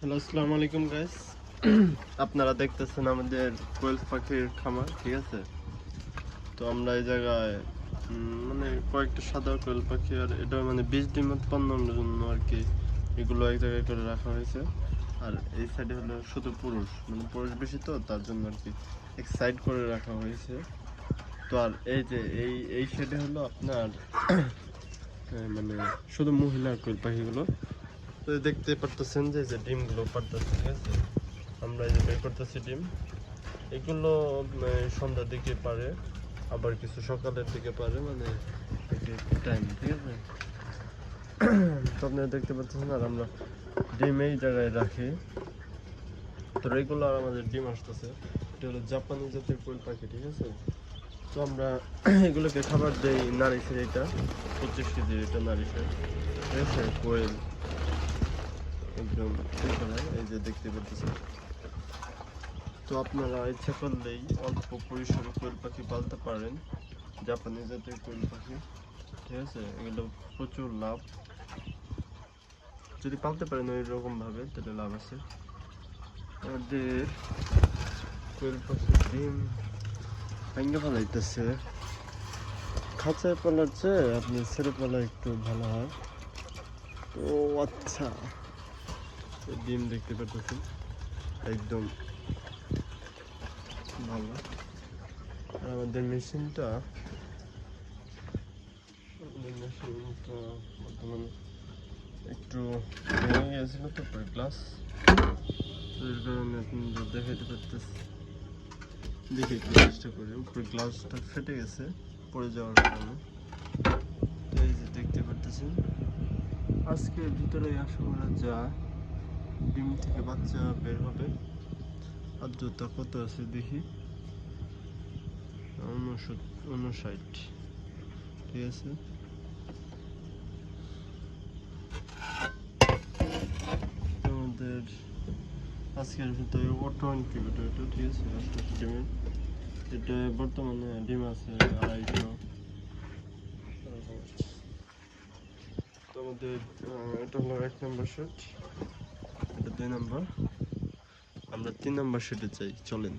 Hello, আসসালামু আলাইকুম guys. আপনারা দেখতেছেন আমাদের কোয়েল পাখির খামার, ঠিক আছে? তো আমরা এই জায়গায় মানে কয়েকটা সাদা কোয়েল পাখি আর এটা মানে 20 ডিম উৎপাদনের জন্য আর কি এগুলো এক জায়গায় করে রাখা হয়েছে। আর এই সাইডে হলো শুধু পুরুষ, মানে পুরুষ বেশি, তো তার জন্য আর কি এক সাইড করে রাখা হয়েছে। তো আর এই যে এই সাইডে হলো আপনার মানে শুধু মহিলা কোয়েল পাখিগুলো। তো দেখতে পারতেছেন যে ডিমগুলো পারতেছে, ঠিক আছে? আমরা এই যে বের করতেছি ডিম। এগুলো সন্ধ্যার দিকে পারে, আবার কিছু সকালের দিকে পারে, মানে টাইম, ঠিক আছে? তো আপনারা দেখতে পাচ্ছেন। আর আমরা ডিম এই জায়গায় রাখি। তো রেগুলার আমাদের ডিম আসতেছে। এটা হলো জাপানি জাতের কোয়েল পাখি, ঠিক আছে? তো আমরা এগুলোকে খাবার দেই নারিশের, এটা 25 কেজির এটা নারিশের, ঠিক আছে? কোয়েল একদম এই যে দেখতে পাচ্ছেন। তো আপনারা ইচ্ছা করলেই অল্প পরিসরে কোয়েল পাখি পালতে পারেন, জাপানি জাতের কোয়েল পাখি, ঠিক আছে? এগুলো প্রচুর লাভ, যদি পালতে পারেন ওই রকম ভাবে তাহলে লাভ আছে। আমাদের কোয়েল পাখি ডিম ভেঙে ফেলাইতেছে। খাঁচায় পালার চেয়ে আপনি ছেড়ে পালা একটু ভালো হয়। ও আচ্ছা, ডিম দেখতে পাচ্ছেন একদম ভালো। আর আমাদের মেশিনটা বর্তমানে একটু ভেঙে গিয়েছিল, তো পরে গ্লাস, তো এর কারণে আপনারা দেখাতে পারতেছি। দেখে একটু চেষ্টা করি, উপরে গ্লাসটা ফেটে গেছে পড়ে যাওয়ার কারণে। তো এই যে দেখতে পারতেছেন, আজকে ভিতরে আশা করা যায় ডিম থেকে বাচ্চা বের হবে। আর্দ্রতা কত আছে দেখি, 59, ঠিক আছে? আমাদের আজকের ভিতরে অটো ইনকিউবেটর এটা, ঠিক আছে? ডিমের এটা বর্তমানে ডিম আছে 250। তো আমাদের এটা হলো 1 নম্বর সেট, এটা 2 নম্বর, আমরা 3 নম্বর সেটে চাই, চলেন।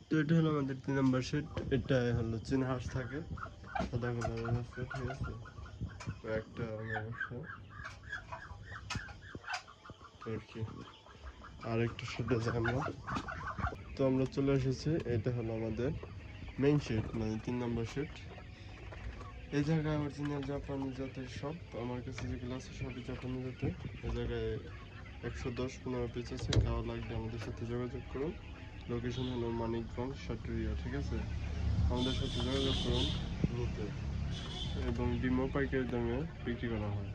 তো এটা হলো আমাদের 3 নম্বর সেট। এটা হলো চীন হাঁস থাকে, সাদা কালারের আছে, ঠিক আছে? একটা সমস্যা আর কি। আর একটা সেটে যাই আমরা। তো আমরা চলে এসেছি, এটা হলো আমাদের মেইন সেট, মানে 3 নম্বর সেট। এই জায়গায় অরিজিনাল জাপানি জাতের সব আমার কাছে যেগুলো আছে সবই জাপানি জাতের। এই জায়গায় 110-15 পিস আছে, খাওয়া লাগবে আমাদের সাথে যোগাযোগ করুন। লোকেশন হলো মানিকগঞ্জ সাটুরিয়া, ঠিক আছে? আমাদের সাথে যোগাযোগ করুন নিতে, এবং ডিমও পাইকারি দামে বিক্রি করা হয়।